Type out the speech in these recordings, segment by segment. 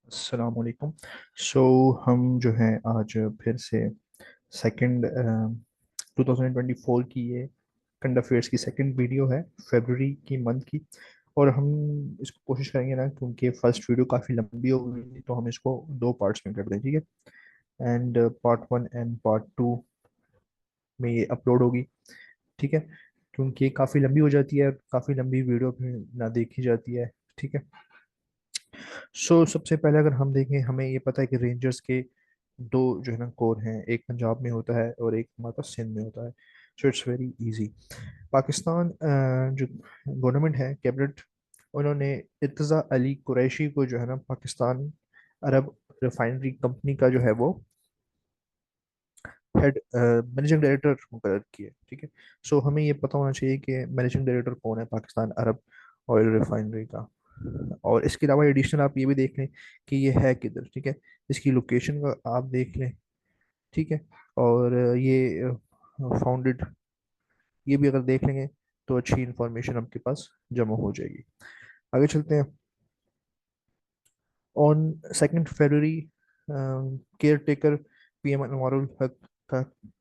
अस्सलाम वालेकुम। सो हम जो हैं आज फिर से सेकंड 2024 की ये करंट अफेयर्स की सेकंड वीडियो है, फरवरी की मंथ की। और हम इसको कोशिश करेंगे ना, क्योंकि फर्स्ट वीडियो काफ़ी लंबी हो गई थी, तो हम इसको दो पार्ट्स में कर दें, ठीक है। And part one and part two में ये अपलोड होगी, ठीक है। क्योंकि काफ़ी लंबी हो जाती है, काफ़ी लंबी वीडियो फिर ना देखी जाती है, ठीक है। सबसे पहले अगर हम देखें, हमें ये पता है कि रेंजर्स के दो जो है ना कोर हैं, एक पंजाब में होता है और एक हमारे पास सिंध में होता है। So it's very easy. Pakistan जो गवर्नमेंट है, कैबिनेट, उन्होंने इर्तज़ा अली कुरैशी को जो है ना पाकिस्तान अरब रिफाइनरी कंपनी का जो है वो हेड मैनेजिंग डायरेक्टर मुकर्रर किए, ठीक है। हमें ये पता होना चाहिए कि मैनेजिंग डायरेक्टर कौन है पाकिस्तान अरब ऑयल रिफाइनरी का। और इसके अलावा एडिशनल आप ये भी देख लें कि ये है किधर, ठीक है। इसकी लोकेशन का आप देख लें, ठीक है। और ये फाउंडेड, ये भी अगर देख लेंगे तो अच्छी इंफॉर्मेशन आपके पास जमा हो जाएगी। आगे चलते हैं। On 2 February, caretaker PM Anwarul Haq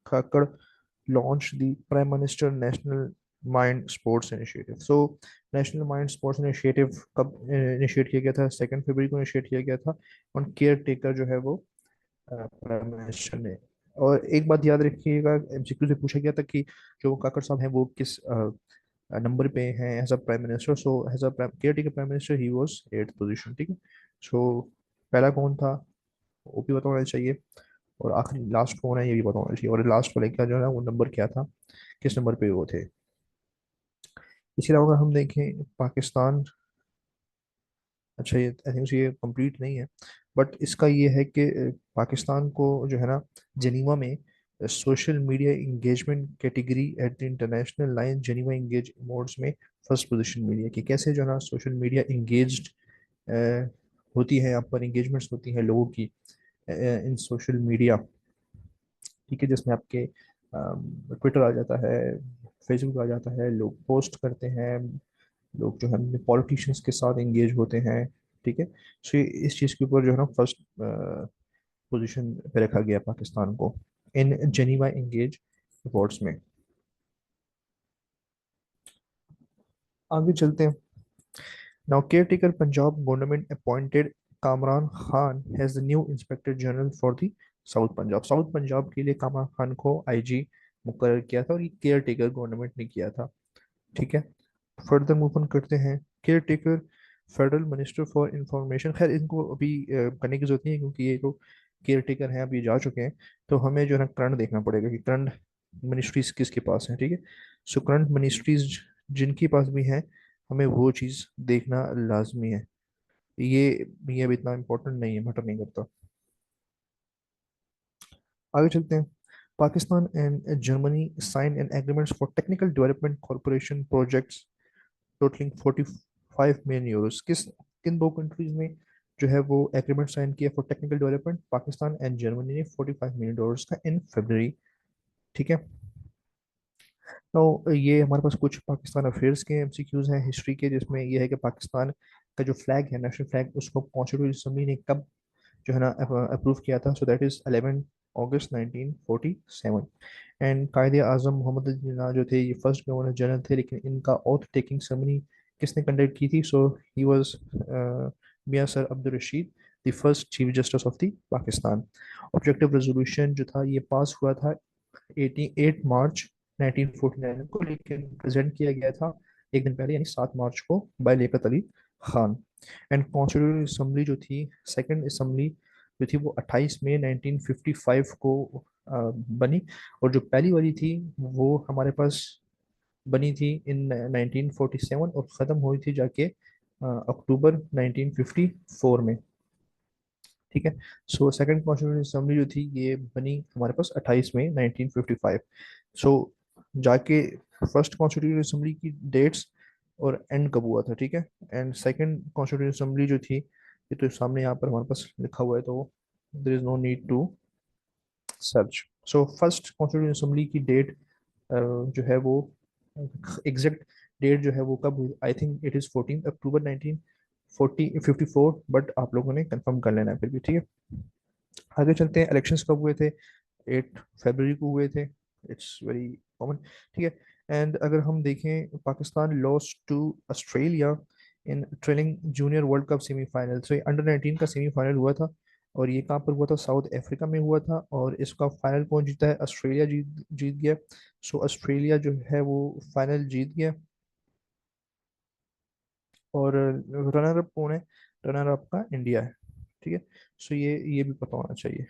Kakar launch the prime minister national mind sports initiative. National mind sports initiative कब इनिशिएट किया गया था? 2 फरवरी को इनिशिएट किया गया था। ऑन केयर टेकर जो है वो प्राइम मिनिस्टर ने। और एक बात याद रखिएगा, एमसीक्यू से पूछा गया था कि जो काकड़ साहब हैं वो किस नंबर पे हैं as a prime minister. As a care taker prime minister ही वाज 8th पोजीशन, ठीक है। सो पहला कौन था वो भी पता होना चाहिए, और आखिरी लास्ट कौन है ये भी पता होना चाहिए, और लास्ट वाले का जो है ना वो नंबर क्या था, किस नंबर पे वो थे। इसके अलावा अगर हम देखें पाकिस्तान, अच्छा ये आई थिंक ये कंप्लीट नहीं है, बट इसका ये है कि पाकिस्तान को जो है ना जेनीवा में social media engagement category at the international line Geneva engage awards में फर्स्ट पोजीशन मिली है। कि कैसे जो है ना सोशल मीडिया इंगेज्ड होती है, यहाँ पर इंगेजमेंट्स होती हैं लोगों की इन सोशल मीडिया, ठीक है। जिसमें आपके ट्विटर आ जाता है, फेसबुक आ जाता है, लोग पोस्ट करते हैं, लोग जो है पॉलिटिशियंस के साथ एंगेज होते हैं, ठीक है। इस चीज़ के ऊपर जो है ना फर्स्ट पोजीशन पे रखा गया पाकिस्तान को इन जेनीवा एंगेज अवार्ड्स में। आगे चलते हैं। Now care taker Punjab government appointed Kamran Khan has the new inspector general for the south Punjab. South Punjab के लिए कामरान खान को आईजी मुकर्रर किया था, और ये केयर टेकर गवर्नमेंट ने किया था, ठीक है। फर्दर मूव ऑन करते हैं। Care taker federal minister for information, खैर इनको अभी करने की जरूरत नहीं है क्योंकि ये तो केयर टेकर हैं, अभी जा चुके हैं। तो हमें जो है ना करंट देखना पड़ेगा कि करंट मिनिस्ट्रीज किसके पास है, ठीक है। करंट मिनिस्ट्रीज जिनके पास भी हैं, हमें वो चीज़ देखना लाजमी है। ये ये अभी इतना इम्पोर्टेंट नहीं है, मैटर नहीं करता। आगे चलते हैं। Pakistan and Germany sign an agreements for technical development corporation projects totalling 45 million euros. किन दो कंट्रीज ने जो है वो एग्रीमेंट साइन किया for technical development? Pakistan and Germany ने $45 मिलियन का इन फरवरी, ठीक है। तो ये हमारे पास कुछ पाकिस्तान अफेयर्स के एमसीक्यूज हैं हिस्ट्री के, जिसमें ये है कि पाकिस्तान का जो फ्लैग है, नेशनल फ्लैग, उसको कॉन्स्टिट्यूंट असेंबली ने कब जो है ना अप्रूव किया था? That is 11 August 1947। एंड कायदे आजम मोहम्मद अली जिन्ना जो थे, ये फर्स्ट गवर्नर जनरल थे, लेकिन इनका ओथ टेकिंग सेरेमनी किसने कंडक्ट की थी? He was Mian sir Abdul Rashid, the first chief justice of the Pakistan. Objective resolution जो था ये पास हुआ था 88 मार्च 1949 को, लेकिन प्रेजेंट किया गया था एक दिन पहले यानी 7 मार्च को by Liaquat Ali Khan. And constituent assembly जो थी, सेकंड असेंबली जो थी, वो 28 मई 1955 को बनी। और जो पहली वाली थी वो हमारे पास बनी थी इन 1947 और ख़त्म हुई थी जाके अक्टूबर 1954 में। ठीक है। सो सेकंड कॉन्स्टिट्यूशन असेंबली जो थी ये बनी हमारे पास 28 मई 1955। सो जाके फर्स्ट कॉन्स्टिट्यूशन असेंबली की डेट्स और एंड कब हुआ था, ठीक है। एंड सेकंड कॉन्स्टिट्यूशन असेंबली जो थी ये तो सामने यहाँ पर हमारे पास लिखा हुआ है, तो there is no need to search. So first constitution assembly की डेट जो है वो एग्जैक्ट डेट जो है वो कब हुई, I think it is 14 October 1954, but आप लोगों ने कंफर्म कर लेना है फिर भी, ठीक है। आगे चलते हैं, इलेक्शंस कब हुए थे, 8 फरवरी को हुए थे। इट्स वेरी कॉमन, ठीक है। एंड अगर हम देखें, Pakistan lost to Australia in trailing junior world cup semifinal. So ये अंडर 19 का सेमीफाइनल हुआ था, और ये कहाँ पर हुआ था, साउथ अफ्रीका में हुआ था, और इसका फाइनल कौन जीता है, ऑस्ट्रेलिया जीत जीत गया। सो ऑस्ट्रेलिया जो है वो फाइनल जीत गया। और रनर अप कौन है, रनर अप का इंडिया है, ठीक है। सो ये भी पता होना चाहिए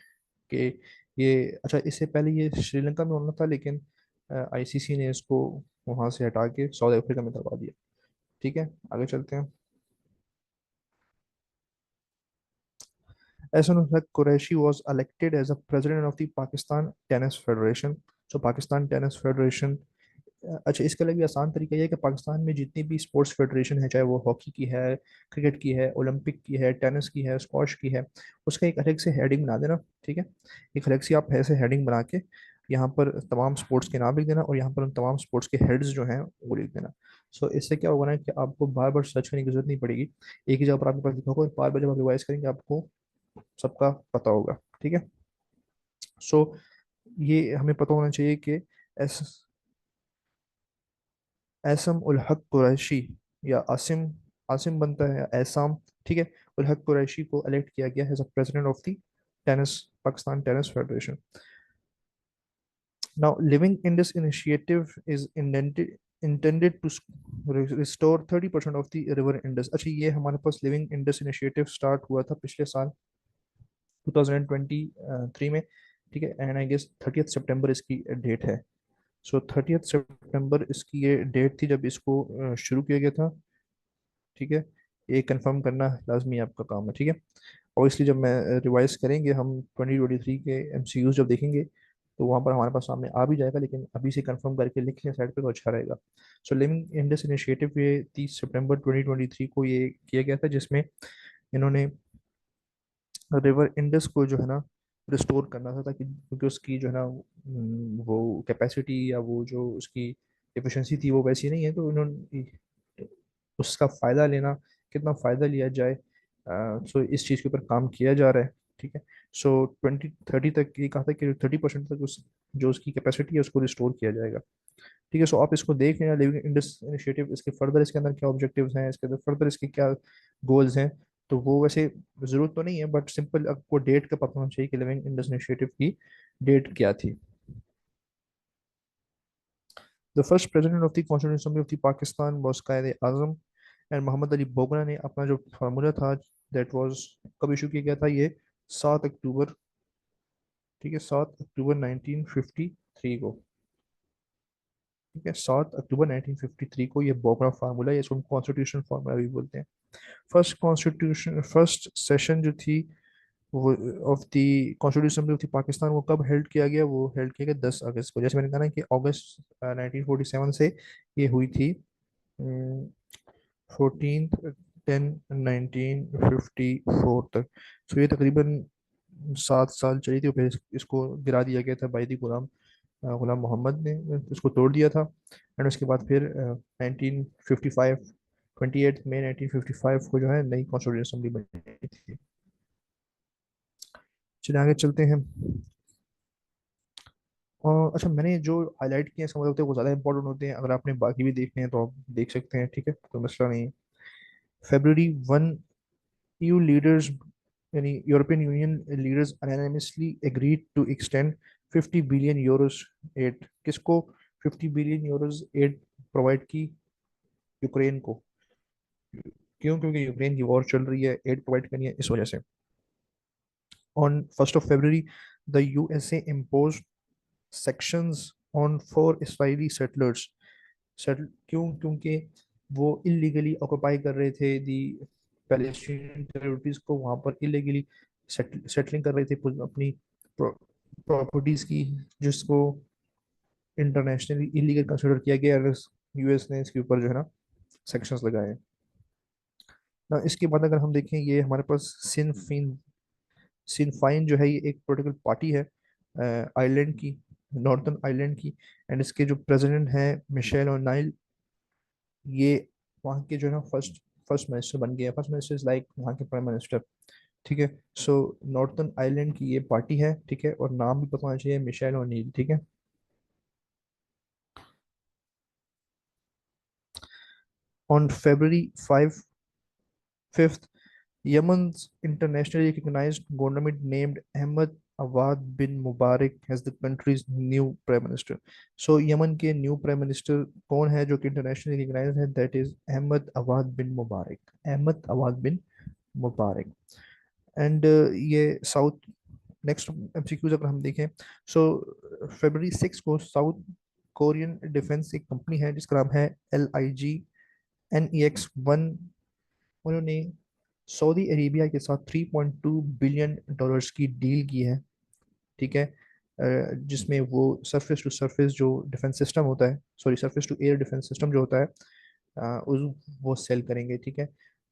कि ये, अच्छा इससे पहले ये श्रीलंका में होना था, लेकिन आईसीसी ने इसको वहां से हटा के साउथ अफ्रीका में करवा दिया, ठीक है। आगे चलते हैं। Ehsan Ulhaq Qureshi was elected as a president of the Pakistan Tennis Federation. So Pakistan Tennis Federation, अच्छा इसका अलग भी आसान तरीका ये है कि पाकिस्तान में जितनी भी स्पोर्ट्स फेडरेशन है, चाहे वो हॉकी की है, क्रिकेट की है, ओलंपिक की है, टेनिस की है, स्क्वॉश की है, उसका एक अलग से हेडिंग बना देना, ठीक है। एक अलग से आप ऐसे हेडिंग बना के यहाँ पर तमाम स्पोर्ट्स के नाम लिख देना, और यहाँ पर उन तमाम स्पोर्ट्स के हेड्स जो हैं वो लिख देना। सो इससे क्या होगा ना कि आपको बार बार सर्च करने की जरूरत नहीं पड़ेगी, एक ही जगह पर आपके पास लिखा होगा, बार बार जब आप रिवाइज करेंगे आपको सबका पता होगा, ठीक है। सो ये हमें पता होना चाहिए कि एस एसम उल हक कुरैशी, या आसिम, आसिम बनता है या एसाम, ठीक है। उल हक कुरैशी को इलेक्ट किया गया as a president of the tennis, Pakistan tennis federation. Now living Indus initiative is intended to restore 30% of the river Indus। अच्छा ये हमारे पास लिविंग इंडस इनिशिएटिव स्टार्ट हुआ था पिछले साल 2023 में, ठीक है। एंड आई गेस 30 सितंबर इसकी डेट है। सो 30 सितंबर इसकी ये डेट थी जब इसको शुरू किया गया था, ठीक है। ये कंफर्म करना लाजमी आपका काम है, ठीक है। और इसलिए जब मैं रिवाइज करेंगे हम 2023 के एमसीयूज जब देखेंगे, तो वहाँ पर हमारे पास सामने आ भी जाएगा, लेकिन अभी से कंफर्म करके लिख लें साइड पे तो अच्छा रहेगा। सो लिविंग इंडस इनिशिएटिव ये 30 सितंबर 2023 को ये किया गया था, जिसमें इन्होंने रिवर इंडस को जो है ना रिस्टोर करना था, ताकि क्योंकि उसकी जो है ना वो कैपेसिटी या वो जो उसकी एफिशिएंसी थी वो वैसी नहीं है, तो उन्होंने उसका फायदा लेना, कितना फायदा लिया जाए, सो इस चीज़ के ऊपर काम किया जा रहा है, ठीक है। सो 2030 तक ये कहा था कि 30% तक उस जो उसकी कैपेसिटी है उसको रिस्टोर किया जाएगा, ठीक है। सो आप इसको देख लेना लिविंग इंडस इनिशिएटिव, इसके फर्दर इसके अंदर क्या ऑब्जेक्टिव्स हैं, इसके अंदर फर्दर इसके क्या गोल्स हैं, तो वो वैसे जरूरत तो नहीं है, बट सिंपल आपको डेट का पता होना चाहिए कि लिविंग इंडस इनिशिएटिव की डेट क्या थी। The first president of the constituent assembly of the Pakistan was Quaid Azam, and Mohammad Ali Bogra ने अपना जो फार्मूला था दैट वाज, कब इशू किया गया था ये, 7 अक्टूबर, ठीक है, 7 अक्टूबर 1953 को, ठीक है। 7 अक्टूबर 1953 को ये बोगरा फार्मूला, ये इसको कॉन्स्टिट्यूशन फार्मूला भी बोलते हैं। फर्स्ट कॉन्स्टिट्यूशन फर्स्ट सेशन जो थी वो of the constitution assembly of the Pakistan, वो कब हेल्ड किया गया, वो हेल्ड किया गया 10 अगस्त को। जैसे मैंने कहा ना कि अगस्त 1947 से ये हुई थी, 14/10/1954 तक। तो ये तकरीबन 7 साल चली थी, फिर इसको गिरा दिया गया था बायदी गुलाम मोहम्मद ने इसको तोड़ दिया था। एंड उसके बाद फिर 1955, 28 मई 1955 को जो है नई कॉन्स्टिट्यूशन असेंबली बनी थी। चलिए आगे चलते हैं। और अच्छा मैंने जो हाईलाइट किए हैं समझ होते हैं वो ज़्यादा इंपॉर्टेंट होते हैं, अगर आपने बाकी भी देखने हैं तो आप देख सकते हैं, ठीक है, कोई मसला नहीं है। February 1, EU leaders यानी European union leaders unanimously agreed to extend 50 billion euros aid, किसको 50 बिलियन यूरोस एड प्रोवाइड की, यूक्रेन को। क्यों, क्योंकि यूक्रेन की वॉर चल रही है, एड प्रोवाइड करनी है इस वजह से। On 1 February the USA imposed sections on 4 Israeli settlers। Settle क्यों, क्योंकि वो इलीगली ऑक्युपाई कर रहे थे दी पैलेस्टीनियन टेरिटरीज को, वहां पर इलीगली सेटलिंग कर रहे थे अपनी प्रॉपर्टीज की, जिसको इंटरनेशनली इलीगल कंसिडर किया गया, और यूएस ने इसके ऊपर जो है ना सेक्शंस लगाए हैं ना। इसके बाद अगर हम देखें, ये हमारे पास सिनफाइन जो है, ये एक पॉलिटिकल पार्टी है आयरलैंड की, नॉर्थर्न आयरलैंड की। एंड इसके जो प्रेसिडेंट हैं मिशेल और नाइल, ये वहाँ के जो है ना फर्स्ट फर्स्ट मिनिस्टर बन गए। फर्स्ट मिनिस्टर इज लाइक वहाँ के प्राइम मिनिस्टर। ठीक है। सो नॉर्थर्न आयरलैंड की ये पार्टी है, ठीक है, और नाम भी पता होना चाहिए, मिशेल और नील। ठीक है। On February 5th, Yemen's internationally recognized government named Ahmed Awad bin Mubarak as the country's new prime minister. So Yemen के न्यू प्राइम मिनिस्टर कौन है जो कि इंटरनेशनली रिकग्नाइज है? That is Ahmed Awad bin Mubarak. Ahmed Awad bin Mubarak. And ये south, next MCQs अगर हम देखें, सो February 6 को साउथ कोरियन डिफेंस एक कंपनी है जिसका नाम है LIG NEX-1, उन्होंने सऊदी अरेबिया के साथ $3.2 बिलियन की डील की है। ठीक है। जिसमें वो सरफेस टू सरफेस जो डिफेंस सिस्टम होता है, sorry surface to air defence system जो होता है, उस वो सेल करेंगे। ठीक है।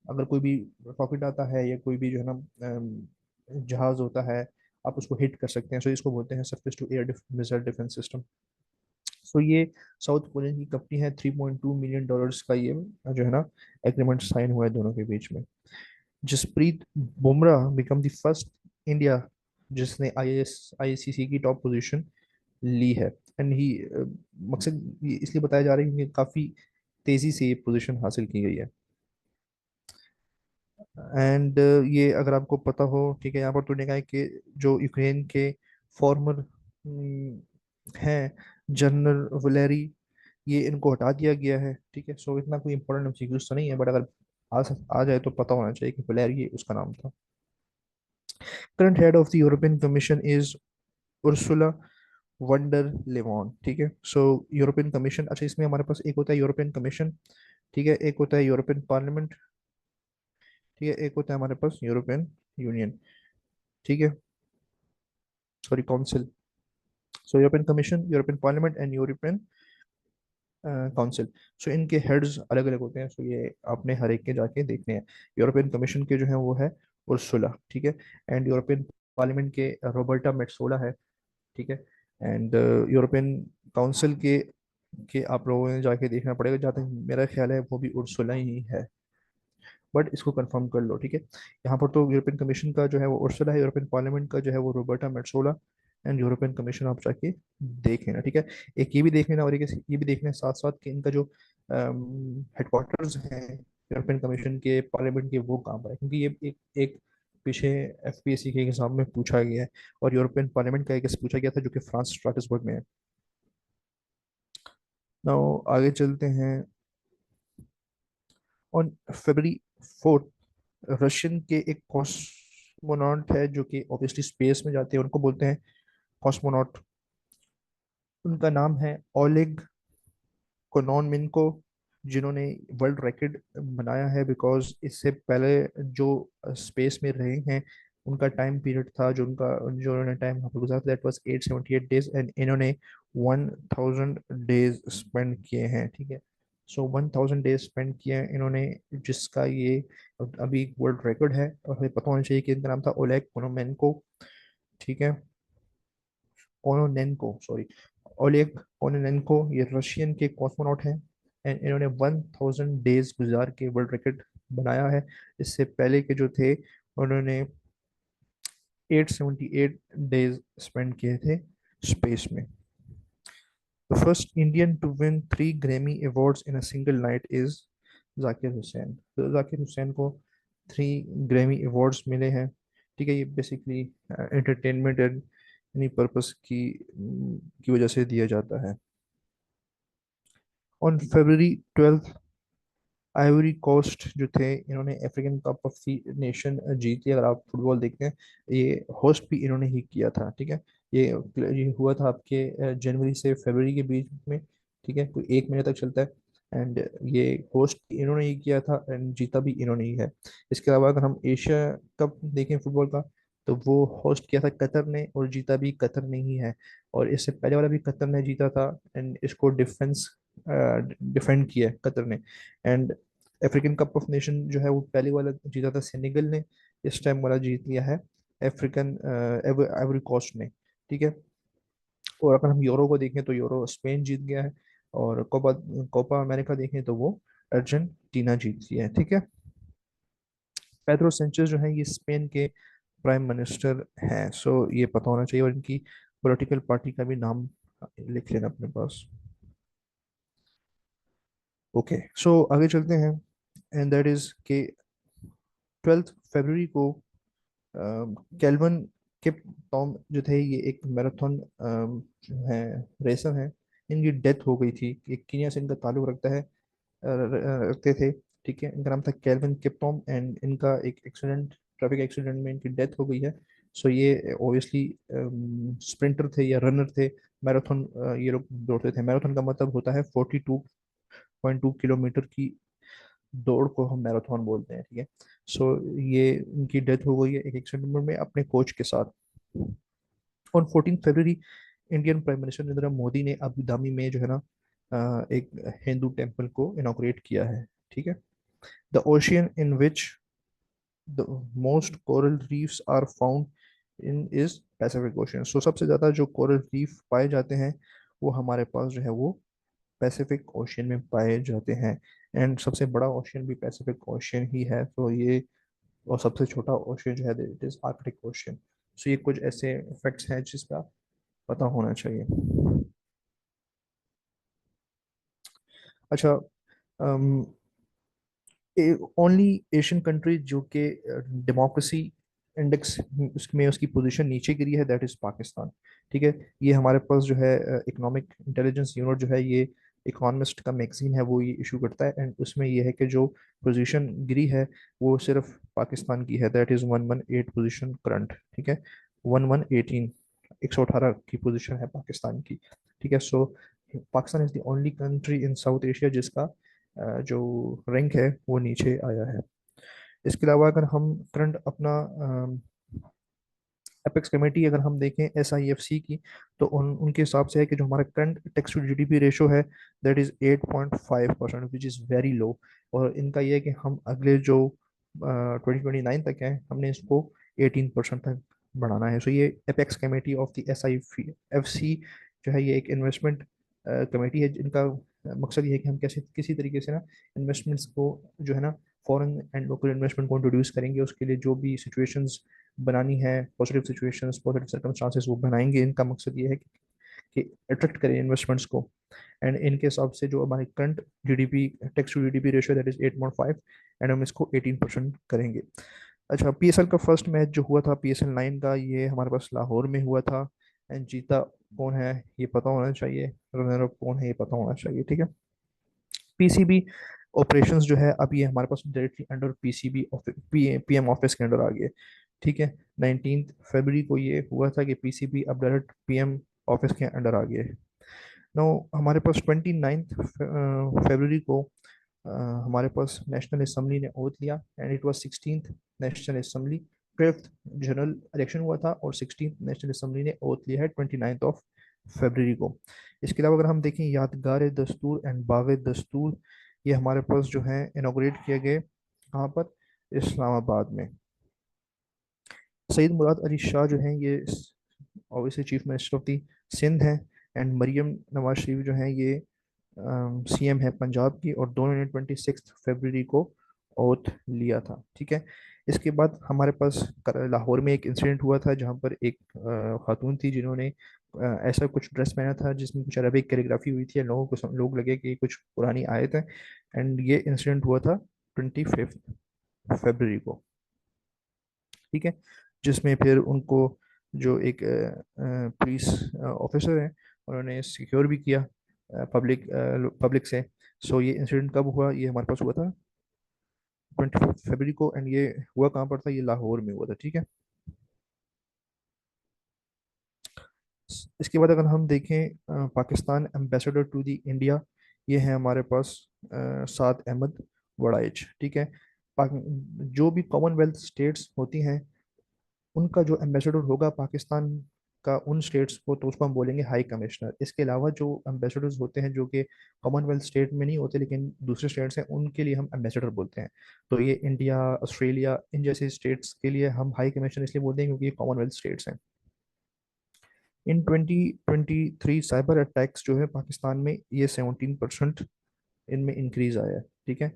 अगर कोई भी रॉकेट आता है या कोई भी जो है ना जहाज होता है, आप उसको हिट कर सकते हैं। सो इसको बोलते हैं surface to air missile defence system. So ये साउथ कोरियन की कंपनी है। $3.2 मिलियन का ये जो है ना एग्रीमेंट साइन हुआ है दोनों के बीच में। Jasprit Bumrah become the first India जिसने आईसीसी की टॉप पोजीशन ली है। एंड ही मकसद ये इसलिए बताया जा रहा है क्योंकि काफी तेजी से ये पोजीशन हासिल की गई है। एंड ये अगर आपको पता हो, ठीक है, यहाँ पर तूने कहा है कि जो यूक्रेन के फॉर्मर हैं जनरल वलेरी, ये इनको हटा दिया गया है। ठीक है। सो इतना कोई इंपॉर्टेंट एमसीक्यूज तो नहीं है, बट अगर आ जाए तो पता होना चाहिए कि वलेरी उसका नाम था। Current head of the European commission is Ursula wonder लेवॉन। ठीक है। सो यूरोपियन कमीशन, अच्छा इसमें हमारे पास एक होता है यूरोपियन कमीशन, ठीक है, एक होता है यूरोपियन पार्लियामेंट, ठीक है, एक होता है हमारे पास यूरोपियन यूनियन। ठीक है। Sorry, council. So European Commission, European Parliament and European Council. So इनके हेड्स अलग अलग होते हैं। सो ये आपने हर एक के जाके देखने हैं। यूरोपियन कमीशन के जो है वो है उर्सुला। ठीक है। एंड यूरोपियन पार्लियामेंट के रॉबर्टा मेट्सोला है। ठीक है। एंड यूरोपियन काउंसिल के आप लोगों ने जाके देखना पड़ेगा, जहाँ तक मेरा ख्याल है वो भी उर्सुला ही है, बट इसको कंफर्म कर लो। ठीक है। यहाँ पर तो यूरोपियन कमीशन का जो है वो उर्सुला है, यूरोपियन पार्लियामेंट का जो है वो Roberta Metsola, and European commission आप जाके देख लेना। ठीक है। एक ये भी देख लेना, और एक ये भी देख लेना साथ साथ कि इनका जो हेडक्वार्टर्स हैं यूरोपियन कमीशन के, पार्लियामेंट के, वो कहाँ पर है, क्योंकि ये एक पीछे एफपीएससी के एग्जाम में पूछा गया है। और यूरोपियन पार्लियामेंट का एक पूछा गया था जो कि फ्रांस स्ट्रासबर्ग में है। नाउ आगे चलते हैं। ऑन February 4, रशियन के एक कॉस्मोनॉट है जो कि ऑब्वियसली स्पेस में जाते हैं, उनको बोलते हैं कॉस्मोनॉट। उनका नाम है ओलेग कोनोनमिन्को, जिन्होंने वर्ल्ड रिकॉर्ड बनाया है, बिकॉज इससे पहले जो स्पेस में रहे हैं उनका टाइम पीरियड था, जो उन्होंने टाइम वहाँ पर गुजारा, दैट वाज 878 डेज, एंड इन्होंने 1000 डेज स्पेंड किए हैं। ठीक है। सो 1000 डेज स्पेंड किए हैं इन्होंने, जिसका ये अभी वर्ल्ड रिकॉर्ड है। और हमें पता होना चाहिए कि इनका नाम था ओलेग कोनोमेंको। ठीक है। कोनोनेंको, सॉरी, ओलेग कोनोनेंको, ये रशियन के कॉस्मोनॉट हैं। एंड इन्होंने 1000 डेज गुजार के वर्ल्ड रिकॉर्ड बनाया है। इससे पहले के जो थे उन्होंने 878 डेज स्पेंड किए थे स्पेस में। The first Indian to win 3 Grammy awards in a single night is Zakir Hussain. तो जाकिर हुसैन को 3 ग्रैमी अवार्ड्स मिले हैं। ठीक है। ये basically entertainment and any purpose की वजह से दिया जाता है। ऑन February 12, आइवरी कोस्ट जो थे, इन्होंने African cup of the nation जीती। अगर आप फुटबॉल देखते हैं, ये होस्ट भी इन्होंने ही किया था। ठीक है। ये हुआ था आपके जनवरी से फरवरी के बीच में। ठीक है। कोई 1 महीने तक चलता है। एंड ये होस्ट इन्होंने ही किया था, एंड जीता भी इन्होंने ही है। इसके अलावा अगर हम एशिया कप देखें फुटबॉल का, तो वो होस्ट किया था कतर ने, और जीता भी कतर ने ही है। और इससे पहले वाला भी कतर ने जीता था, एंड इसको डिफेंड किया है कतर ने। And African cup of nation जो है वो पहले वाला जीता था सेनेगल ने, इस टाइम वाला जीत लिया है अफ्रीकन आइवरी कोस्ट ने। ठीक है। और अगर हम यूरो को देखें तो यूरो स्पेन जीत गया है, और कोपा कोपा अमेरिका देखें तो वो अर्जेंटीना जीत गया है। ठीक है। पेड्रो सेंचेज जो है ये स्पेन के प्राइम मिनिस्टर हैं, सो ये पता होना चाहिए, और इनकी पॉलिटिकल पार्टी का भी नाम लिख लेना अपने पास। ओके, सो आगे चलते हैं। एंड दैट इज के 12 फरवरी को कैल्वन किप टॉम जो थे, ये एक मैराथन जो है रेसर हैं, इनकी डेथ हो गई थी। एक कीनिया से इनका ताल्लुक रखते थे। ठीक है। इनका नाम था कैल्विन किप्टॉम, एंड इनका एक एक्सीडेंट, ट्रैफिक एक्सीडेंट में इनकी डेथ हो गई है। सो ये ओबियसली स्प्रिंटर थे या रनर थे, मैराथन ये लोग दौड़ते थे। मैराथन का मतलब होता है 42.2 किलोमीटर की दौड़ को हम मैराथन बोलते हैं। ठीक है। सो ये इनकी डेथ हो गई है एक एक्सीडेंट में अपने कोच के साथ। On 14 February Indian prime minister Narendra Modi ने अबू धाबी में जो है ना एक हिंदू टेम्पल को इनॉग्रेट किया है। ठीक है। The ocean in which the most coral reefs are found in is Pacific Ocean. So सबसे ज्यादा जो कोरल रीफ पाए जाते हैं वो हमारे पास जो है वो पैसिफिक ओशियन में पाए जाते हैं। एंड सबसे बड़ा ओशियन भी पैसिफिक ओशियन ही है, तो ये, और सबसे छोटा ओशियन जो है इट इज आर्कटिक ओशियन। सो ये कुछ ऐसे फैक्ट्स हैं जिसका पता होना चाहिए। अच्छा, ओनली एशियन कंट्री जो कि डेमोक्रेसी इंडेक्स उसमें उसकी पोजीशन नीचे गिरी है, दैट इज पाकिस्तान। ठीक है। ये हमारे पास जो है इकोनॉमिक इंटेलिजेंस यूनिट जो है, ये इकोनॉमिस्ट का मैगजीन है, वो ये इशू करता है, एंड उसमें ये है कि जो पोजीशन गिरी है वो सिर्फ पाकिस्तान की है, दैट इज 118 पोजीशन करंट। ठीक है। 1118, 118 की पोजीशन है पाकिस्तान की। ठीक है। So Pakistan is the only country in South Asia जिसका जो रैंक है वो नीचे आया है। इसके अलावा अगर हम करंट अपना एपेक्स कमेटी अगर हम देखें SIFC की, तो उनके हिसाब से है कि जो हमारा current tax to GDP ratio है, that is 8.5%, which is very low. और इनका ये है कि हम अगले जो 2029 तक है, हमने इसको 18% तक बढ़ाना है। सो ये apex committee of the SIFC जो है, ये एक इन्वेस्टमेंट कमेटी है जिनका मकसद ये है कि हम कैसे किसी तरीके से ना इन्वेस्टमेंट्स को जो है ना फॉरेन एंड लोकल इन्वेस्टमेंट को इंट्रोड्यूस करेंगे। उसके लिए जो भी सिचुएशंस बनानी है, पॉजिटिव सिचुएशंस, पॉजिटिव सर्कमस्टांसेस वो बनाएंगे। इनका मकसद ये है कि अट्रैक्ट करें इन्वेस्टमेंट्स को। एंड इनके हिसाब से जो हमारी current GDP, tax to GDP ratio, that is 8.5, and हम इसको 18% करेंगे। अच्छा, PSL का फर्स्ट मैच जो हुआ था, PSL 9 का, ये हमारे पास लाहौर में हुआ था। एंड जीता कौन है ये पता होना चाहिए, रनर अप कौन है ये पता होना चाहिए। ठीक है। PCB ऑपरेशंस जो है, अब ये हमारे पास directly under PCB PM office के अंडर आ गए। ठीक है। 19 फरवरी को ये हुआ था कि PCB अब डायरेक्ट PM ऑफिस के अंडर आ गए। नो, हमारे पास 29 फरवरी को अ, हमारे पास नेशनल असेंबली ने ओथ लिया, and it was 16th national assembly. 12th general election हुआ था, और 16th नेशनल असेंबली ने ओथ लिया है 29 फरवरी को। इसके अलावा अगर हम देखें यादगार दस्तूर एंड बावे दस्तूर, ये हमारे पास जो है इनोग्रेट किए गए कहाँ पर, इस्लामाबाद में। सईद मुराद अली शाह जो हैं, ये obviously chief minister of the Sindh हैं। एंड मरियम नवाज शरीफ जो हैं, ये CM है पंजाब की, और दोनों ने 26 फरवरी को ओथ लिया था। ठीक है। इसके बाद हमारे पास लाहौर में एक इंसिडेंट हुआ था जहाँ पर एक खातून थी जिन्होंने ऐसा कुछ ड्रेस पहना था जिसमें कुछ अरबिक कैलीग्राफी हुई थी, लोगों को लोग लगे कि ये कुछ पुरानी आयत है। एंड ये इंसिडेंट हुआ था 25 फरवरी को। ठीक है। जिसमें फिर उनको जो एक पुलिस ऑफिसर है, उन्होंने सिक्योर भी किया पब्लिक से। सो ये इंसिडेंट कब हुआ, ये हमारे पास हुआ था 25 फरवरी को, एंड ये हुआ कहाँ पर था, ये लाहौर में हुआ था। ठीक है। इसके बाद अगर हम देखें Pakistan ambassador to the India, ये है हमारे पास साद अहमद वड़ाइच। ठीक है। जो भी कॉमनवेल्थ स्टेट्स होती हैं, उनका जो एम्बेसडर होगा पाकिस्तान का उन स्टेट्स को, तो उसको हम बोलेंगे हाई कमिश्नर। इसके अलावा जो एम्बेसडर्स होते हैं जो कि कॉमनवेल्थ स्टेट में नहीं होते लेकिन दूसरे स्टेट्स हैं, उनके लिए हम एम्बेसडर बोलते हैं। तो ये इंडिया, ऑस्ट्रेलिया, इन जैसे स्टेट्स के लिए हम हाई कमिश्नर इसलिए बोलते हैं क्योंकि ये कॉमनवेल्थ स्टेट्स हैं। इन 2023 साइबर अटैक्स जो है पाकिस्तान में, ये 17% इनमें इंक्रीज आया है। ठीक है।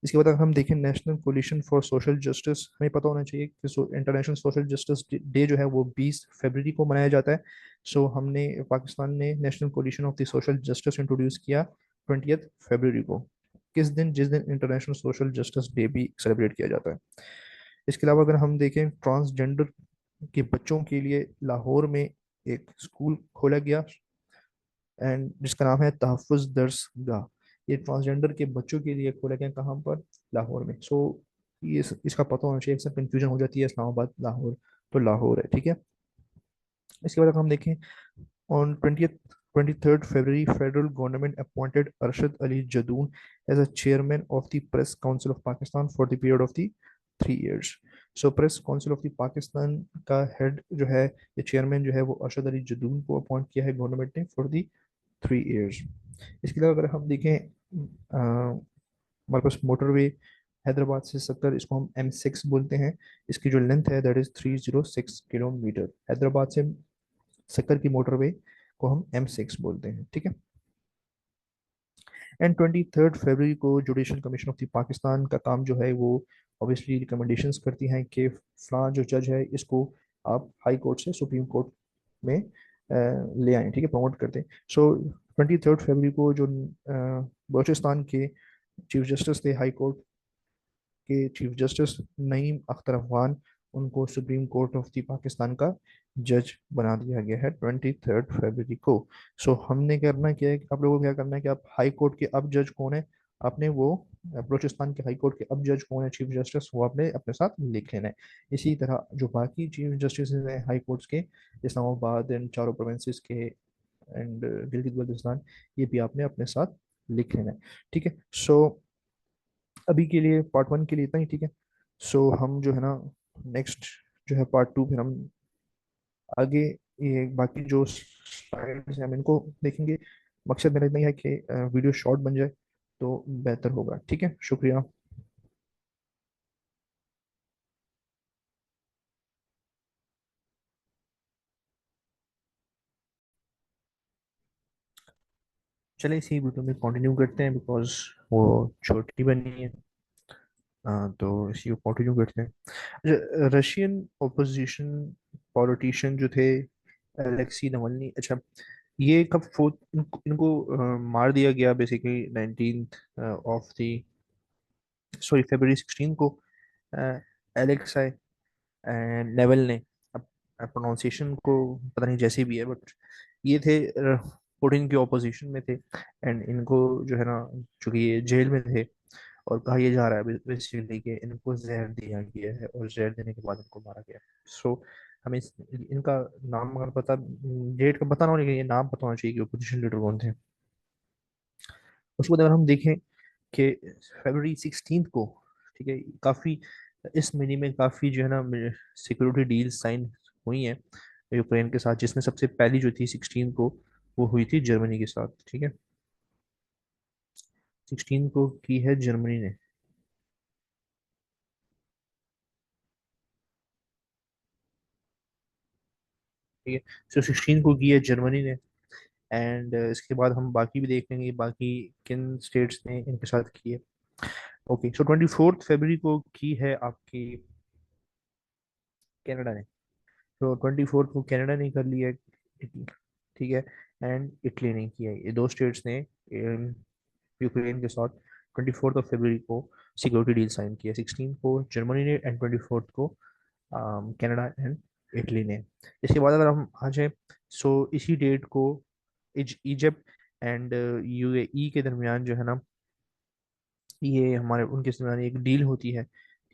इसके बाद अगर हम देखें national coalition for social justice, हमें पता होना चाहिए कि इंटरनेशनल सोशल जस्टिस डे जो है वो 20 फरवरी को मनाया जाता है। सो हमने, पाकिस्तान ने national collision of the social justice introduce किया 20 फरवरी को। किस दिन? जिस दिन इंटरनेशनल सोशल जस्टिस डे भी सेलिब्रेट किया जाता है। इसके अलावा अगर हम देखें ट्रांसजेंडर के बच्चों के लिए लाहौर में एक स्कूल खोला गया, एंड जिसका नाम है तहफ़्फ़ुज़ दर्सगाह। ये ट्रांसजेंडर के बच्चों के लिए खोला गया, कहाँ पर? लाहौर में। सो ये इसका पता होना चाहिए, सब कंफ्यूजन हो जाती है इस्लामाबाद लाहौर, तो लाहौर है। ठीक है। इसके बाद अगर हम देखें on 23rd February, federal government appointed Arshad Ali Jadoon as a chairman of the press council of Pakistan for the period of the 3 years। So press council of the Pakistan का हेड जो है, ये चेयरमैन जो है, वो अरशद अली जदून को अपॉइंट किया है गवर्नमेंट ने फॉर द 3 years। इसके अलावा अगर हम देखें हमारे पास मोटरवे हैदराबाद से सक्कर, इसको हम M6 बोलते हैं। इसकी जो लेंथ है दैट इज 306 किलोमीटर। हैदराबाद से सक्कर की मोटरवे को हम M6 बोलते हैं। ठीक है। एंड 23rd February को judicial commission of the Pakistan का काम जो है वो ऑब्वियसली रिकमेंडेशंस करती हैं कि फलां जो जज है इसको आप हाई कोर्ट से सुप्रीम कोर्ट में ले आए। ठीक है, प्रमोट करते हैं। सो 23rd February को जो बलूचिस्तान के चीफ जस्टिस थे, हाई कोर्ट के चीफ जस्टिस नईम अख्तर अफगान, उनको supreme court of the Pakistan का जज बना दिया गया है 23rd February को। सो हमने करना क्या है, आप लोगों को क्या करना है कि आप हाई कोर्ट के अब जज कौन है, आपने वो बलूचिस्तान के हाई कोर्ट के अब जज कौन है, चीफ जस्टिस, वो आपने अपने साथ लिख लेना है। इसी तरह जो बाकी चीफ जस्टिस हैं हाई कोर्ट्स के, इस्लामाबाद एंड चारों प्रोविंसेस के एंड गिलगित बल्तिस्तान, ये भी आपने अपने साथ लिख लेना है। ठीक है। सो अभी के लिए पार्ट 1 के लिए इतना ही। ठीक है। सो हम जो है ना, नेक्स्ट जो है पार्ट 2, फिर हम आगे ये बाकी जो स्लाइड्स हैं हम इनको देखेंगे। मकसद मेरा इतना ही है कि वीडियो शॉर्ट बन जाए तो बेहतर होगा। ठीक है, शुक्रिया। चलिए इसी वीडियो में कंटिन्यू करते हैं बिकॉज वो छोटी बनी है। तो इसी को कंटिन्यू करते हैं। रशियन ओपोजिशन पॉलिटिशियन जो थे अलेक्सी नवल्नी, अच्छा, ये कब इनको मार दिया गया basically 19th of the, sorry, February 16 को। एलेक्साई नेवल ने, अब प्रोनाउंसिएशन को पता नहीं जैसी भी है, बट ये थे पुतिन के ऑपोजिशन में थे। एंड इनको जो है ना, चूंकि ये जेल में थे, और कहा यह जा रहा है बेसिकली कि इनको जहर दिया गया है और जहर देने के बाद इनको मारा गया। सो हमें इनका नाम अगर पता, डेट का पता ना हो लेकिन ये नाम पता होना चाहिए कि ओपोजिशन लीडर कौन थे। उसके बाद अगर हम देखें कि February 16 को, ठीक है, काफ़ी इस महीने में काफ़ी जो है ना सिक्योरिटी डील साइन हुई हैं यूक्रेन के साथ, जिसमें सबसे पहली जो थी 16 को, वो हुई थी जर्मनी के साथ। ठीक है, 16 को की है जर्मनी ने। ठीक है, सो 16 को की है जर्मनी ने। एंड इसके बाद हम बाकी भी देख लेंगे बाकी किन स्टेट्स ने इनके साथ की है। ओके, सो 24th February को की है आपकी कनाडा ने। तो 24 को कनाडा ने कर लिया है। ठीक है। एंड इटली ने किया है। ये दो स्टेट्स ने यूक्रेन के साथ 24th February को सिक्योरिटी डील साइन किया। 16 को जर्मनी ने एंड 24th को कनाडा एंड इटली ने। इसके बाद अगर हम आ जाए, सो इसी डेट को इजिप्ट एंड यूएई के दरमियान जो है ना, ये हमारे उनके दरमियान एक डील होती है।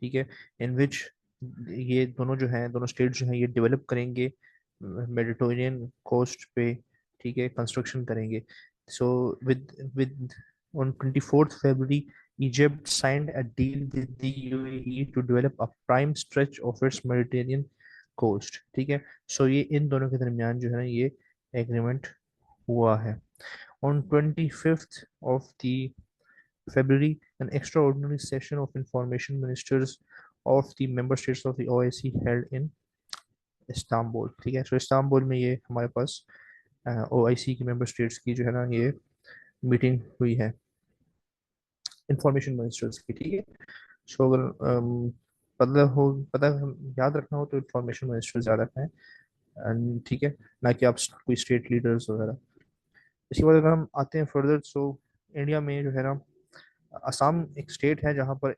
ठीक है, इन विच ये दोनों जो हैं, दोनों स्टेट जो हैं, ये डेवलप करेंगे मेडिटेरेनियन कोस्ट पे। ठीक है, कंस्ट्रक्शन करेंगे। So with on 24th February, Egypt signed a deal with the UAE to develop a prime stretch of its Mediterranean coast, ठीक है। सो ये इन दोनों के दरमियान जो है ना ये एग्रीमेंट हुआ है। On 25th of the February, an extraordinary session of information ministers of the member states of the OIC held in Istanbul, ठीक है। सो इस्तांबुल में ये हमारे पास OIC की मेंबर स्टेट्स की जो है ना ये मीटिंग हुई है इंफॉर्मेशन मिनिस्टर्स की, ठीक है। सो अगर पता हो, पता याद रखना हो तो इंफॉर्मेशन मिनिस्टर ज्यादा रखना है, ठीक है, ना कि आप कोई स्टेट लीडर्स वगैरह। इसके बाद अगर हम आते हैं फर्दर, सो इंडिया में जो है ना असम एक स्टेट है जहाँ पर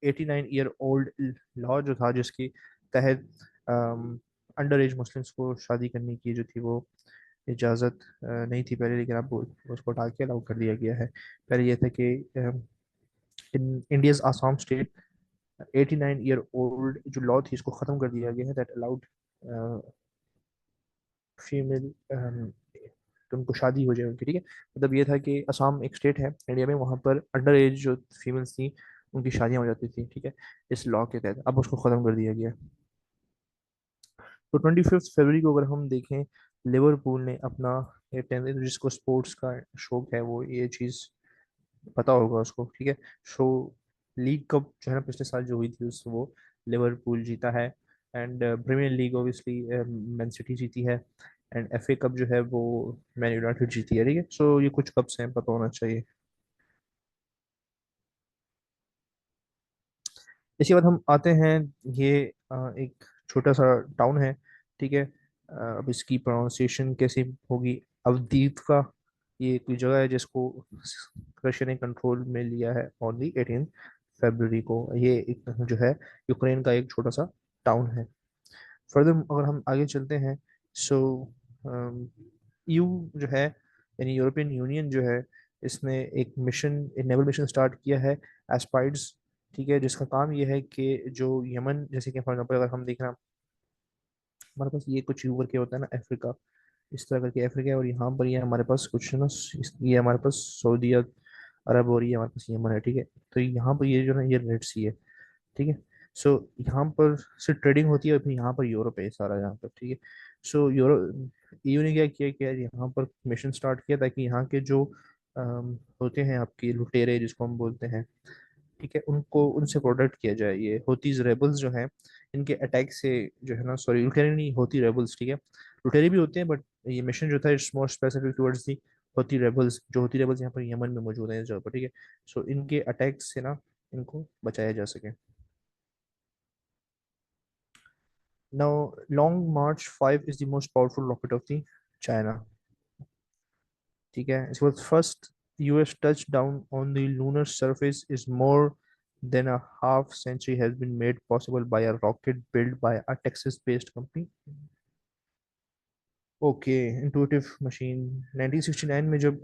89 ईयर ओल्ड लॉ जो था जिसके तहत अंडर एज मुस्लिम्स को शादी करने की जो थी वो इजाज़त नहीं थी पहले, लेकिन अब उसको हटा के अलाउ कर दिया गया है। पहले ये था कि in India's Assam state 89 year old जो लॉ थी इसको ख़त्म कर दिया गया है, दैट अलाउड फीमेल तो उनको शादी हो जाए उनकी, ठीक है। मतलब ये था कि असम एक स्टेट है इंडिया में, वहाँ पर अंडर एज जो फीमेल्स थी उनकी शादियां हो जाती थी, ठीक है, इस लॉ के तहत। अब उसको ख़त्म कर दिया गया। तो 25 फरवरी को अगर हम देखें, लिवरपूल ने अपना ये जिसको स्पोर्ट्स का शौक है वो ये चीज़ पता होगा उसको, ठीक है। सो लीग कप जो है ना पिछले साल जो हुई थी उस वो लिवरपूल जीता है। And premier league obviously man city जीती है। एंड एफए कप जो है वो मैन यूनाइटेड जीती है, ठीक है। सो ये कुछ कप्स हैं, पता होना चाहिए। इसके बाद हम आते हैं, ये एक छोटा सा टाउन है, ठीक है। अब इसकी प्रोनाउंसिएशन कैसी होगी, अवधीत का ये कोई जगह है जिसको रशिया ने कंट्रोल में लिया है ऑन दी 18 फरवरी को। ये एक जो है यूक्रेन का एक छोटा सा टाउन है। फर्दर अगर हम आगे चलते हैं, सो यू जो है यानी यूरोपियन यूनियन जो है इसने एक मिशन, एक नेवल मिशन स्टार्ट किया है, एस्पाइड्स, ठीक है, जिसका काम ये है कि जो यमन, जैसे कि फॉर एग्जाम्पल अगर हम देखना हमारे पास ये कुछ यूं करके होता है ना अफ्रीका, इस तरह करके अफ्रीका है, और यहाँ पर ये हमारे पास कुछ ना ये हमारे पास सऊदी अरब और ये हमारे पास यमन है, ठीक है। तो यहाँ पर ये जो ना ये रेड सी है, ठीक है। सो यहाँ पर से ट्रेडिंग होती है, और फिर यहाँ पर यूरोप है सारा यहाँ पर, ठीक है। सो यूरो ने क्या किया कि यार यहाँ पर मिशन स्टार्ट किया ताकि यहाँ के जो होते हैं आपके लुटेरे जिसको हम बोलते हैं, ठीक है, उनको उनसे प्रोटेक्ट किया जाए। ये होतीज रेबल्स जो हैं इनके अटैक से जो है ना, सॉरी लुटेरे नहीं, होती रेबल्स, ठीक है। लुटेरे भी होते हैं बट ये मिशन जो था it's more specific towards the होती रेबल्स, जो होती रेबल्स यहाँ पर यमन में मौजूद हैं इस जगह पर, ठीक है। सो इनके अटैक से ना इनको बचाया जा सके। Now, Long March 5 is the most powerful rocket of the China. ठीक है, इसके बाद first US touchdown on the lunar surface is more than a half century has been made possible by a rocket built by a Texas-based company. Okay, intuitive machine 1969 में जब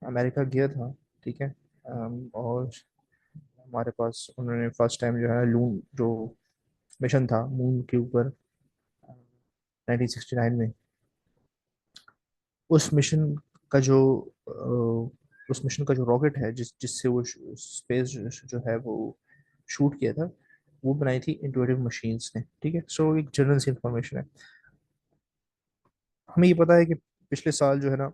America गया था, ठीक है, और हमारे पास उन्होंने फर्स्ट टाइम जो है लून जो मिशन था मून के ऊपर 1969 में, उस मिशन का जो उस मिशन का जो रॉकेट है जिससे वो स्पेस जो है वो शूट किया था, वो बनाई थी इंट्यूटिव मशीन्स ने, ठीक है। सो एक जनरल सी इंफॉर्मेशन है। हमें ये पता है कि पिछले साल जो है ना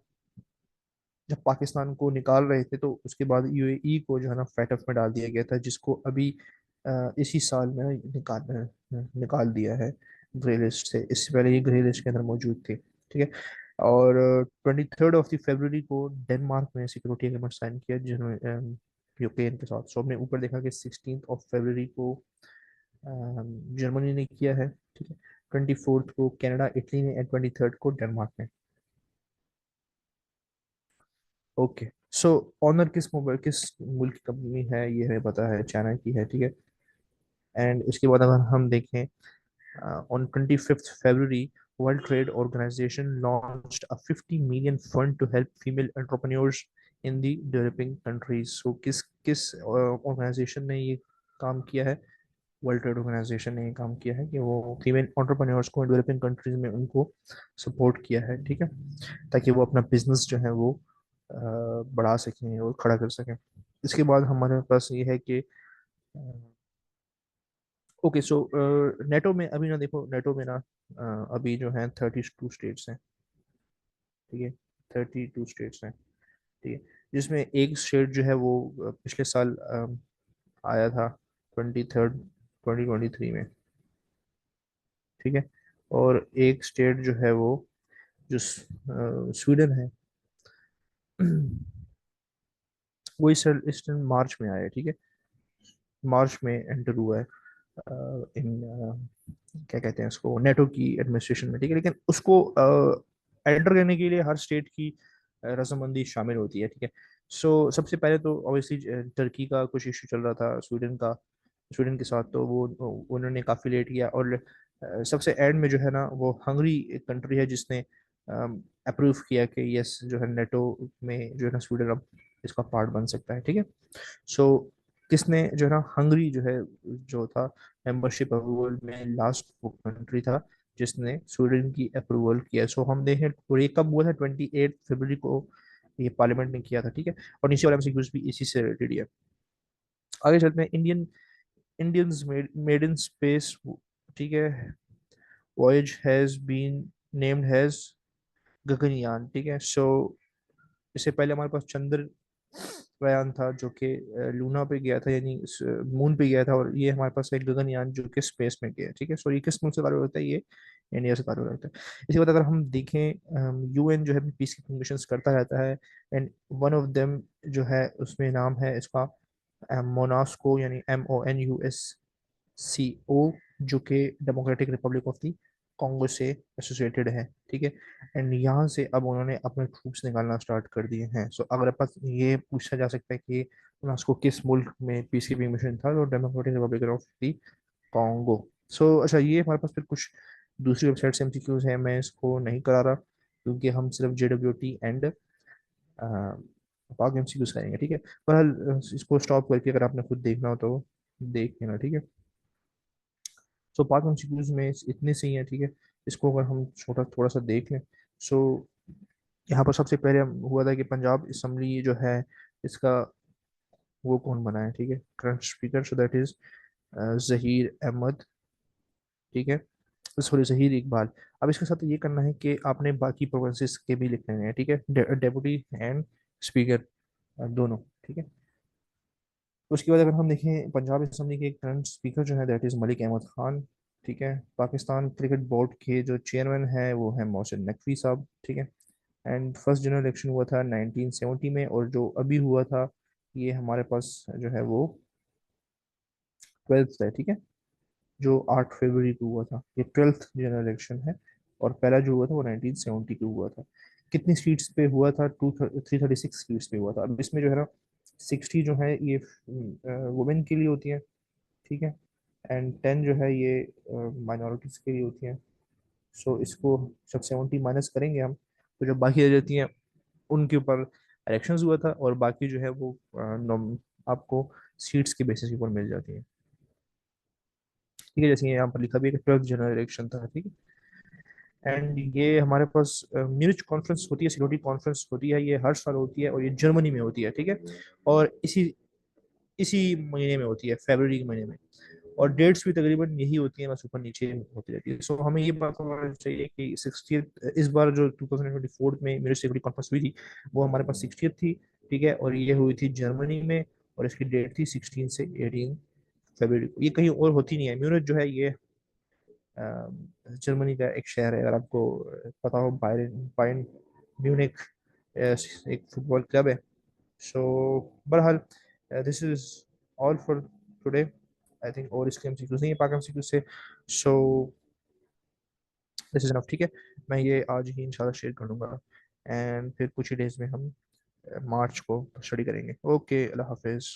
जब पाकिस्तान को निकाल रहे थे तो उसके बाद यूएई को जो है ना फैटफ में डाल दिया गया था, जिसको अभी इसी साल में निकाल दिया है ग्रे लिस्ट से। इससे पहले ये ग्रे लिस्ट के अंदर मौजूद थी, ठीक है। और 23rd of February को डेनमार्क में सिक्योरिटी एग्रीमेंट साइन किया जिन्होंने यूक्रेन के साथ। सो हमने ऊपर देखा कि 16th of February को जर्मनी ने किया है, ठीक है। 24th को कनाडा इटली ने, एंड 23rd को डेनमार्क ने। ओके, सो ऑनर किस मोबाइल किस मुल्क की कंपनी है ये हमें पता है, चाइना की है, ठीक है। एंड इसके बाद अगर हम देखें, on 25th February world trade organisation launched a 50 million fund to help female entrepreneurs in the developing countries. So किस किस ऑर्गेनाइजेशन ने ये काम किया है, वर्ल्ड ट्रेड ऑर्गेनाइजेशन ने ये काम किया है कि वो फीमेल एंटरप्रेन्योर्स को डेवलपिंग कंट्रीज में उनको सपोर्ट किया है, ठीक है, ताकि वो अपना बिजनेस जो है वो बढ़ा सकें और खड़ा कर सकें। इसके बाद हमारे पास ये है कि ओके सो नेटो में अभी ना, देखो नेटो में ना अभी जो है 32 स्टेट्स हैं, ठीक है। 32 स्टेट्स हैं, ठीक है। जिसमें एक स्टेट जो है वो पिछले साल आया था 23 2023 में, ठीक है। और एक स्टेट जो है वो जो स्वीडन है वो इस टाइम मार्च में आया है, ठीक है। मार्च में एंटर हुआ है इन क्या कहते हैं उसको, नेटो की एडमिनिस्ट्रेशन में, ठीक है। लेकिन उसको एंटर करने के लिए हर स्टेट की रजामंदी शामिल होती है, ठीक है। सो सबसे पहले तो ऑब्वियसली टर्की का कुछ इशू चल रहा था, स्वीडन के साथ, तो वो उन्होंने काफ़ी लेट किया। और सबसे एंड में जो है ना, वो हंगरी एक कंट्री है जिसने अप्रूव किया कि यस जो है नेटो में जो है ना स्वीडन अब इसका पार्ट बन सकता है, ठीक है। सो किसने जो है ना, हंगरी जो है, जो था मेंबरशिप अप्रूवल में लास्ट वो कंट्री था जिसने स्वीडन की अप्रूवल किया। सो हम देखें, और ये कब हुआ था, 28 फरवरी को ये पार्लियामेंट ने किया था, ठीक है। और नीचे वाला एमसीक्यूज भी इसी से रिलेटेड ही है। आगे चलते हैं, इंडियंस मेड इन स्पेस, ठीक है। Voyage has been named has Gaganyaan, ठीक है। सो इससे पहले हमारे पास चंद्रयान था जो कि लूना पे गया था, यानी मून पे गया था। और ये हमारे पास है गगनयान जो कि स्पेस में गया, ठीक है। सो ये किस मुल्क से ताल्लुक रखता है, ये इंडिया से ताल्लुक रखता है। इसी बात अगर हम देखें, यूएन जो है पीस कीपिंग मिशंस करता रहता है, एंड वन ऑफ देम जो है उसमें नाम है इसका मोनास्को, यानी MONUSCO, जो कि democratic Republic of the Congo से एसोसिएटेड है, ठीक है। एंड यहाँ से अब उन्होंने अपने ट्रूप्स निकालना स्टार्ट कर दिए हैं। सो अगर अपन ये पूछा जा सकता है कि उसको किस मुल्क में पीस कीपिंग मिशन था, तो Democratic Republic of the Congo. So अच्छा, ये हमारे पास फिर कुछ दूसरी वेबसाइट से एमसीक्यूज हैं, मैं इसको नहीं करा रहा क्योंकि हम सिर्फ JWT एंड पाक एमसीक्यूज करेंगे, ठीक है। पर इसको स्टॉप करके अगर आपने खुद देखना हो तो देख लेना, ठीक है। सो पाक एमसीक्यूज में इतने से ही है, ठीक है। इसको अगर हम छोटा थोड़ा सा देख लें, सो यहाँ पर सबसे पहले हुआ था कि पंजाब असम्बली जो है इसका वो कौन बना है, ठीक है, current speaker. So that is Zaheer Ahmed, ठीक है। सॉरी, जहीर इकबाल। अब इसके साथ ये करना है कि आपने बाकी प्रोविंसेस के भी लिखने हैं, ठीक है, डेप्यूटी एंड स्पीकर दोनों, ठीक है। उसके बाद अगर हम देखें, पंजाब असम्बली के करंट स्पीकर जो है दैट इज मलिक अहमद खान, ठीक है। पाकिस्तान क्रिकेट बोर्ड के जो चेयरमैन है वो है मोहसिन नकवी साहब, ठीक है। एंड फर्स्ट जनरल इलेक्शन हुआ था 1970 में, और जो अभी हुआ था ये हमारे पास जो है वो 12th है, ठीक है। जो 8 फरवरी को हुआ था, ये 12th जनरल इलेक्शन है। और पहला जो हुआ था वो 1970 को हुआ था। कितनी सीट्स पे हुआ था, 336 सीट्स पे हुआ था। अब इसमें जो है ना 60 जो है ये वुमेन के लिए होती है, ठीक है। एंड 10 जो है ये माइनॉरिटीज के लिए होती है। सो इसको जब 70 माइनस करेंगे हम, तो जो बाकी रह जाती हैं उनके ऊपर इलेक्शंस हुआ था, और बाकी जो है वो आपको सीट्स के बेसिस के ऊपर मिल जाती हैं, ठीक है। जैसे यहाँ पर लिखा भी है कि 12th जनरल इलेक्शन था, ठीक है। एंड ये हमारे पास म्यूनिच कॉन्फ्रेंस होती है, सिक्योरिटी कॉन्फ्रेंस होती है, ये हर साल होती है और ये जर्मनी में होती है, ठीक है। और इसी इसी महीने में होती है, फरवरी के महीने में। और डेट्स भी तकरीबन यही होती हैं, बस ऊपर नीचे होती रहती है। सो हमें ये बात होना चाहिए कि 60th इस बार जो 2024 में म्यूनिच सिक्योरिटी कॉन्फ्रेंस हुई थी वो हमारे पास 60th थी, ठीक है। और ये हुई थी जर्मनी में, और इसकी डेट थी 16 से 18 फरवरी को। ये कहीं और होती नहीं है। म्यूनिच जो है ये जर्मनी का एक शहर है, अगर आपको पता हो, बायरन बायरन म्यूनिक एक फुटबॉल क्लब है। सो बहरहाल this is all for today, I think. और इसके एमसीक्यूज नहीं है पाक एमसीक्यूज से। सो दिस इज एनफ, ठीक है। मैं ये आज ही इंशाल्लाह शेयर कर दूंगा, एंड फिर कुछ ही डेज में हम मार्च को स्टडी करेंगे। ओके, अल्लाह हाफिज।